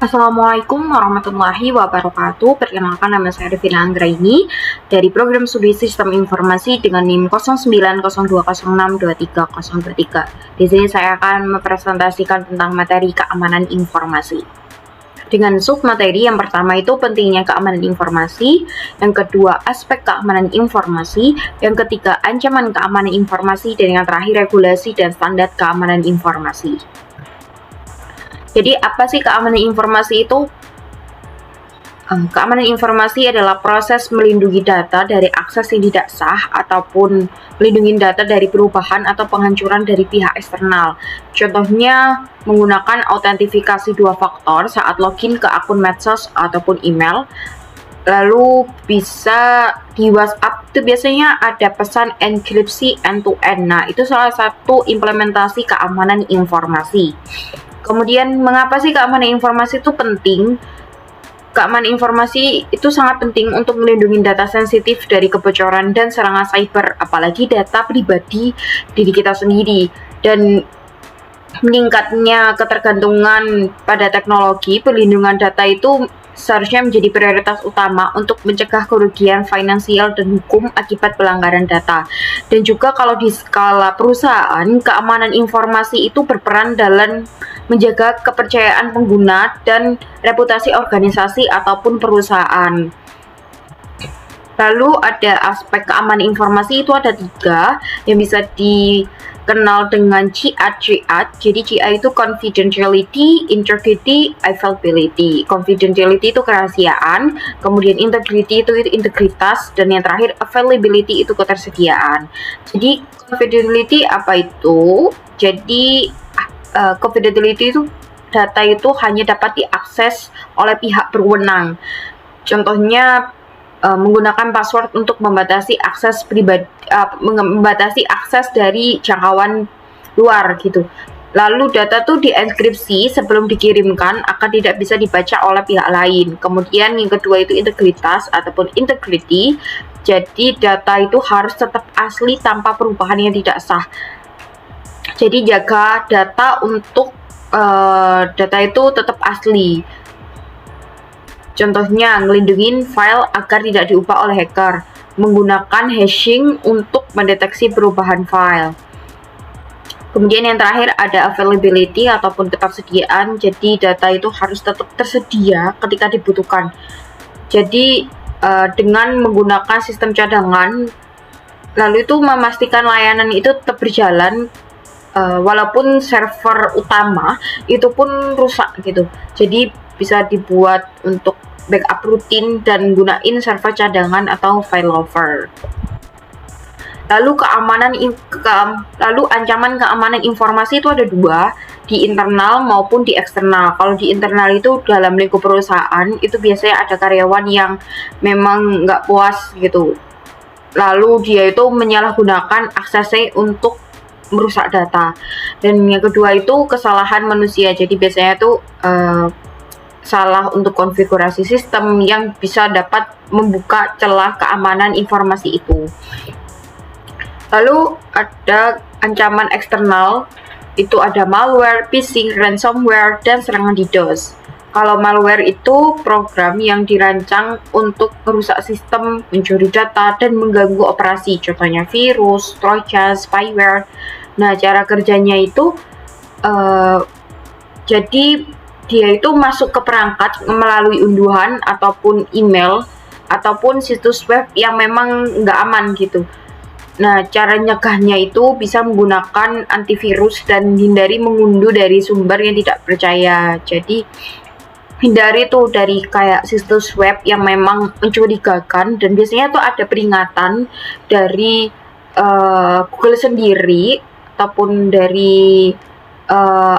Assalamualaikum warahmatullahi wabarakatuh. Perkenalkan, nama saya Devina Anggraini dari Program Studi Sistem Informasi dengan NIM 0902062303. Di sini saya akan mempresentasikan tentang materi keamanan informasi. Dengan submateri yang pertama itu pentingnya keamanan informasi, yang kedua aspek keamanan informasi, yang ketiga ancaman keamanan informasi, dan yang terakhir regulasi dan standar keamanan informasi. Jadi apa sih keamanan informasi itu? Keamanan informasi adalah proses melindungi data dari akses yang tidak sah ataupun melindungi data dari perubahan atau penghancuran dari pihak eksternal. Contohnya menggunakan autentifikasi 2 faktor saat login ke akun medsos ataupun email. Lalu bisa di WhatsApp itu biasanya ada pesan enkripsi end-to-end. Nah, itu salah satu implementasi keamanan informasi. Kemudian mengapa sih keamanan informasi itu penting? Keamanan informasi itu sangat penting untuk melindungi data sensitif dari kebocoran dan serangan cyber, apalagi data pribadi diri kita sendiri. Dan meningkatnya ketergantungan pada teknologi, perlindungan data itu seharusnya menjadi prioritas utama untuk mencegah kerugian finansial dan hukum akibat pelanggaran data. Dan juga kalau di skala perusahaan, keamanan informasi itu berperan dalam menjaga kepercayaan pengguna dan reputasi organisasi ataupun perusahaan. Lalu ada aspek keamanan informasi itu ada 3 yang bisa dikenal dengan CI. Jadi CI itu confidentiality, integrity, availability. Confidentiality itu kerahasiaan, kemudian integrity itu integritas, dan yang terakhir availability itu ketersediaan. Jadi confidentiality apa itu? Jadi confidentiality itu data itu hanya dapat diakses oleh pihak berwenang. Contohnya menggunakan password untuk membatasi akses pribadi, membatasi akses dari jangkauan luar gitu. Lalu data tuh dienkripsi sebelum dikirimkan akan tidak bisa dibaca oleh pihak lain. Kemudian yang kedua itu integritas ataupun integrity. Jadi data itu harus tetap asli tanpa perubahan yang tidak sah. Jadi jaga data untuk data itu tetap asli. Contohnya ngelindungin file agar tidak diubah oleh hacker, menggunakan hashing untuk mendeteksi perubahan file. Kemudian yang terakhir ada availability ataupun ketersediaan. Jadi data itu harus tetap tersedia ketika dibutuhkan. Jadi dengan menggunakan sistem cadangan, lalu itu memastikan layanan itu tetap berjalan walaupun server utama itu pun rusak gitu. Jadi bisa dibuat untuk backup rutin dan gunain server cadangan atau failover. Lalu ancaman keamanan informasi itu ada 2, di internal maupun di eksternal. Kalau di internal itu dalam lingkup perusahaan itu biasanya ada karyawan yang memang nggak puas gitu. Lalu dia itu menyalahgunakan aksesnya untuk merusak data. Dan yang kedua itu kesalahan manusia. Jadi biasanya itu salah untuk konfigurasi sistem yang bisa dapat membuka celah keamanan informasi itu. Lalu ada ancaman eksternal, itu ada malware, phishing, ransomware, dan serangan DDoS. Kalau malware itu program yang dirancang untuk merusak sistem, mencuri data, dan mengganggu operasi. Contohnya virus, trojan, spyware. Nah, cara kerjanya itu jadi dia itu masuk ke perangkat melalui unduhan ataupun email ataupun situs web yang memang nggak aman gitu. Nah, cara nyegahnya itu bisa menggunakan antivirus dan hindari mengunduh dari sumber yang tidak percaya. Jadi hindari tuh dari kayak situs web yang memang mencurigakan, dan biasanya tuh ada peringatan dari Google sendiri ataupun dari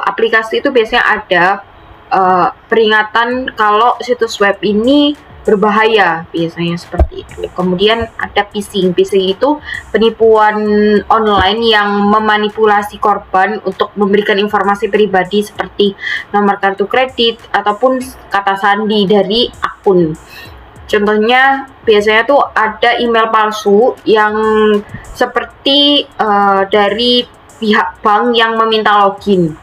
aplikasi itu biasanya ada peringatan kalau situs web ini berbahaya, biasanya seperti itu. Kemudian ada phishing. Phishing itu penipuan online yang memanipulasi korban untuk memberikan informasi pribadi seperti nomor kartu kredit ataupun kata sandi dari akun. Contohnya biasanya tuh ada email palsu yang seperti dari pihak bank yang meminta login.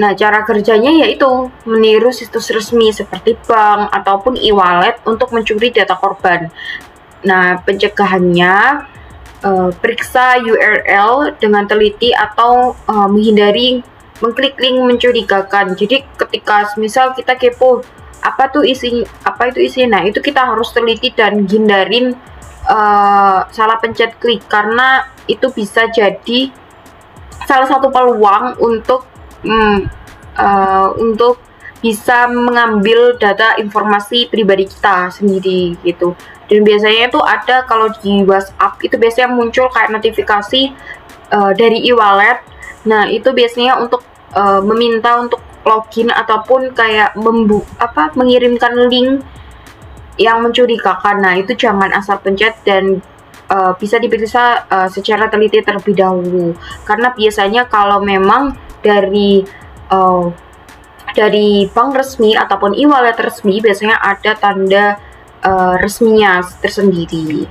Nah, cara kerjanya yaitu meniru situs resmi seperti bank ataupun e-wallet untuk mencuri data korban. Nah, pencegahannya periksa URL dengan teliti atau menghindari mengklik link mencurigakan. Jadi ketika misal kita kepo apa itu isinya, nah itu kita harus teliti dan hindarin salah pencet klik, karena itu bisa jadi salah satu peluang untuk bisa mengambil data informasi pribadi kita sendiri gitu. Dan biasanya itu ada kalau di WhatsApp itu biasanya muncul kayak notifikasi dari e-wallet. Nah, itu biasanya untuk meminta untuk login ataupun kayak mengirimkan link yang mencurigakan. Nah, itu jangan asal pencet dan bisa diperiksa secara teliti terlebih dahulu. Karena biasanya kalau memang dari bank resmi ataupun e-wallet resmi biasanya ada tanda resminya tersendiri.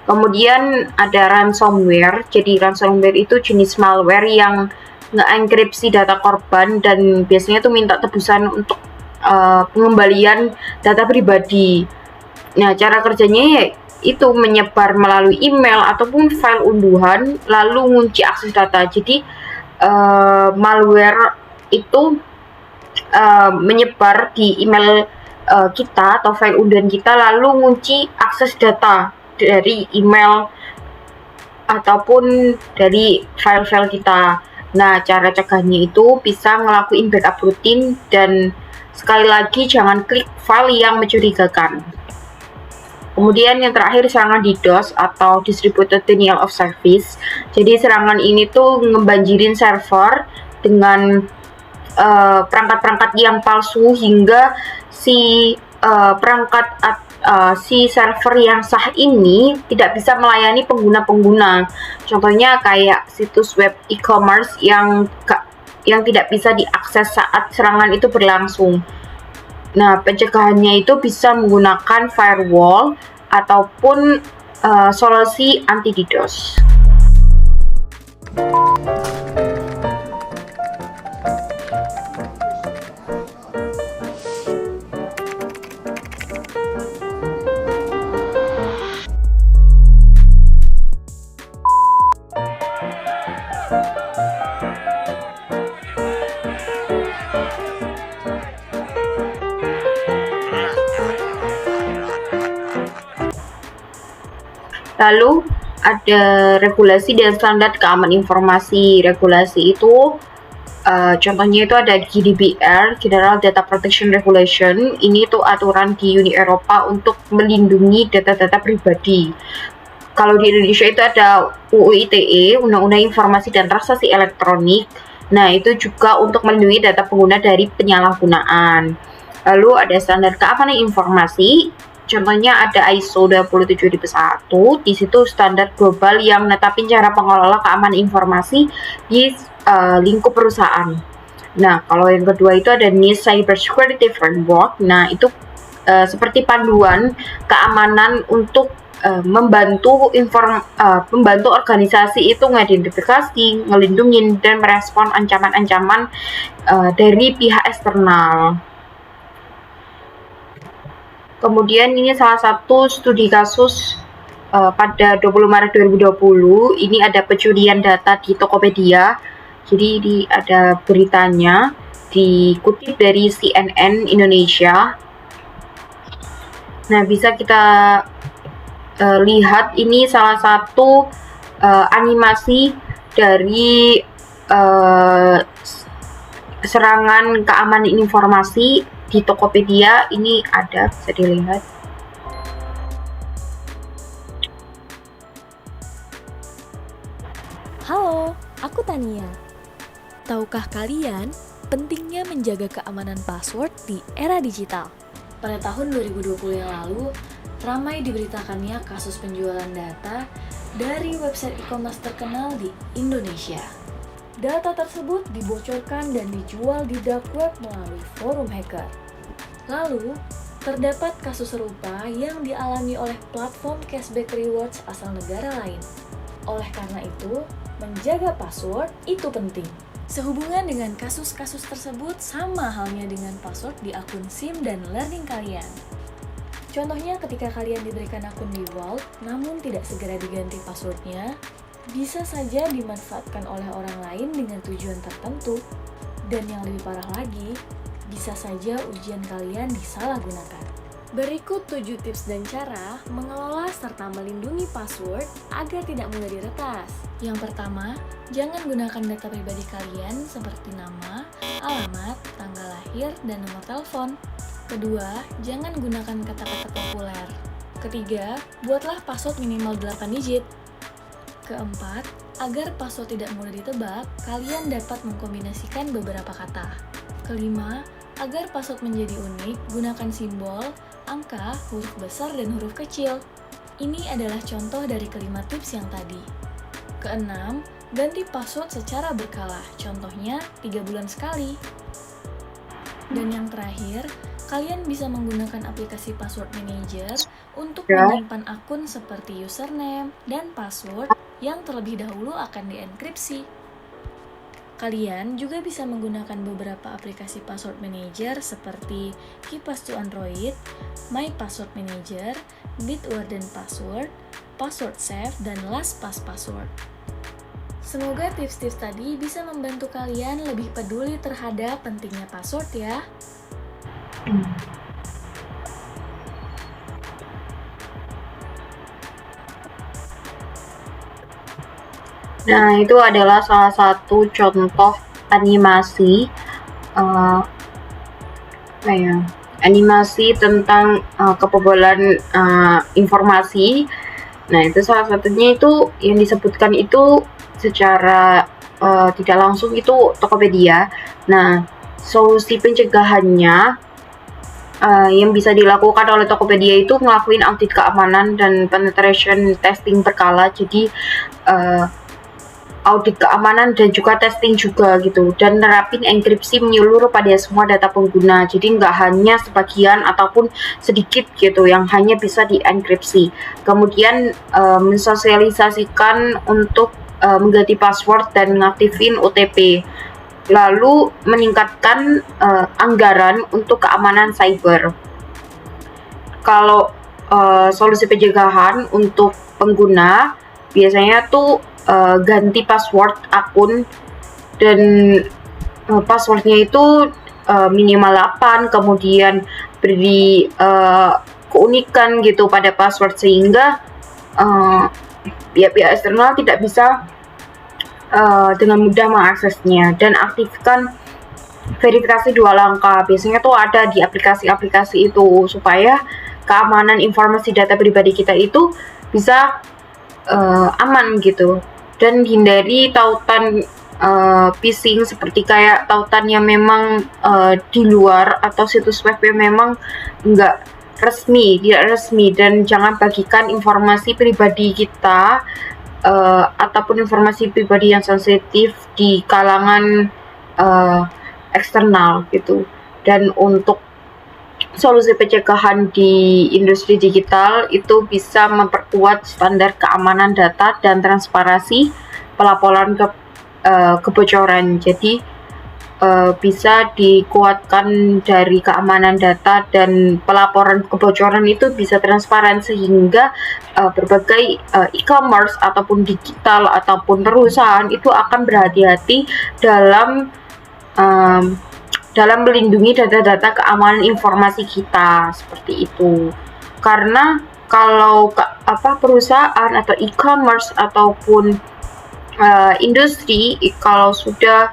Kemudian ada ransomware. Jadi ransomware itu jenis malware yang nge-enkripsi data korban dan biasanya tuh minta tebusan untuk pengembalian data pribadi. Nah, cara kerjanya ya itu menyebar melalui email ataupun file unduhan lalu ngunci akses data. Jadi malware itu menyebar di email kita atau file unduhan kita lalu ngunci akses data dari email ataupun dari file-file kita. Nah, cara cegahnya itu bisa ngelakuin backup rutin dan sekali lagi jangan klik file yang mencurigakan. Kemudian yang terakhir serangan DDoS atau Distributed Denial of Service. Jadi serangan ini tuh ngebanjirin server dengan perangkat-perangkat yang palsu hingga si server yang sah ini tidak bisa melayani pengguna-pengguna. Contohnya kayak situs web e-commerce yang tidak bisa diakses saat serangan itu berlangsung. Nah, pencegahannya itu bisa menggunakan firewall ataupun solusi anti DDoS. Lalu ada regulasi dan standar keamanan informasi. Regulasi itu contohnya itu ada GDPR, General Data Protection Regulation. Ini tuh aturan di Uni Eropa untuk melindungi data-data pribadi. Kalau di Indonesia itu ada UU ITE, Undang-Undang Informasi dan Transaksi Elektronik. Nah, itu juga untuk melindungi data pengguna dari penyalahgunaan. Lalu ada standar keamanan informasi. Contohnya ada ISO 27001, di situ standar global yang menetapin cara pengelola keamanan informasi di lingkup perusahaan. Nah, kalau yang kedua itu ada NIST Cyber Security Framework. Nah, itu seperti panduan keamanan untuk membantu organisasi itu mengidentifikasi, ngelindungin dan merespon ancaman-ancaman dari pihak eksternal. Kemudian ini salah satu studi kasus pada 20 Maret 2020, ini ada pencurian data di Tokopedia. Jadi ini ada beritanya, dikutip dari CNN Indonesia. Nah, bisa kita lihat ini salah satu animasi dari serangan keamanan informasi di Tokopedia. Ini ada, bisa dilihat. Halo, aku Tania. Tahukah kalian pentingnya menjaga keamanan password di era digital? Pada tahun 2020 yang lalu, ramai diberitakannya kasus penjualan data dari website e-commerce terkenal di Indonesia. Data tersebut dibocorkan dan dijual di dark web melalui forum hacker. Lalu, terdapat kasus serupa yang dialami oleh platform cashback rewards asal negara lain. Oleh karena itu, menjaga password itu penting. Sehubungan dengan kasus-kasus tersebut, sama halnya dengan password di akun SIM dan learning kalian. Contohnya ketika kalian diberikan akun di Vault, namun tidak segera diganti passwordnya, bisa saja dimanfaatkan oleh orang lain dengan tujuan tertentu. Dan yang lebih parah lagi, bisa saja ujian kalian disalahgunakan. Berikut 7 tips dan cara mengelola serta melindungi password agar tidak mudah diretas. Yang pertama, jangan gunakan data pribadi kalian seperti nama, alamat, tanggal lahir, dan nomor telepon. Kedua, jangan gunakan kata-kata populer. Ketiga, buatlah password minimal 8 digit. Keempat, agar password tidak mudah ditebak, kalian dapat mengkombinasikan beberapa kata. Kelima, agar password menjadi unik, gunakan simbol, angka, huruf besar, dan huruf kecil. Ini adalah contoh dari kelima tips yang tadi. Keenam, ganti password secara berkala, contohnya 3 bulan sekali. Dan yang terakhir, kalian bisa menggunakan aplikasi password manager untuk menyimpan akun seperti username dan password yang terlebih dahulu akan dienkripsi. Kalian juga bisa menggunakan beberapa aplikasi password manager seperti KeePass to Android, My Password Manager, Bitwarden Password, Password Safe, dan LastPass Password. Semoga tips-tips tadi bisa membantu kalian lebih peduli terhadap pentingnya password ya. Nah, itu adalah salah satu contoh animasi animasi tentang kebobolan informasi. Nah, itu salah satunya itu yang disebutkan itu secara tidak langsung itu Tokopedia. Nah, solusi pencegahannya yang bisa dilakukan oleh Tokopedia itu ngelakuin audit keamanan dan penetration testing berkala. Jadi audit keamanan dan juga testing juga gitu, dan nerapin enkripsi menyeluruh pada semua data pengguna, jadi nggak hanya sebagian ataupun sedikit gitu yang hanya bisa dienkripsi. Kemudian mensosialisasikan untuk mengganti password dan ngaktifin OTP, lalu meningkatkan anggaran untuk keamanan cyber. Kalau solusi pencegahan untuk pengguna biasanya tuh ganti password akun, dan passwordnya itu minimal 8, kemudian beri keunikan gitu pada password sehingga pihak-pihak eksternal tidak bisa dengan mudah mengaksesnya. Dan aktifkan verifikasi 2 langkah, biasanya tuh ada di aplikasi-aplikasi itu supaya keamanan informasi data pribadi kita itu bisa aman gitu. Dan hindari tautan phishing seperti kayak tautan yang memang di luar atau situs web yang memang tidak resmi, dan jangan bagikan informasi pribadi kita ataupun informasi pribadi yang sensitif di kalangan eksternal gitu. Dan untuk solusi pencegahan di industri digital itu bisa memperkuat standar keamanan data dan transparansi pelaporan kebocoran. Jadi bisa dikuatkan dari keamanan data dan pelaporan kebocoran itu bisa transparan sehingga berbagai e-commerce ataupun digital ataupun perusahaan itu akan berhati-hati dalam melindungi data-data keamanan informasi kita seperti itu. Karena kalau perusahaan atau e-commerce ataupun industri kalau sudah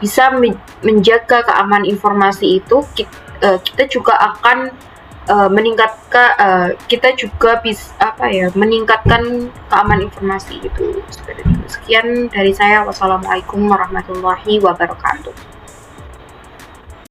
bisa menjaga keamanan informasi itu, kita juga akan meningkatkan keamanan informasi itu. Seperti itu. Sekian dari saya. Wassalamualaikum warahmatullahi wabarakatuh.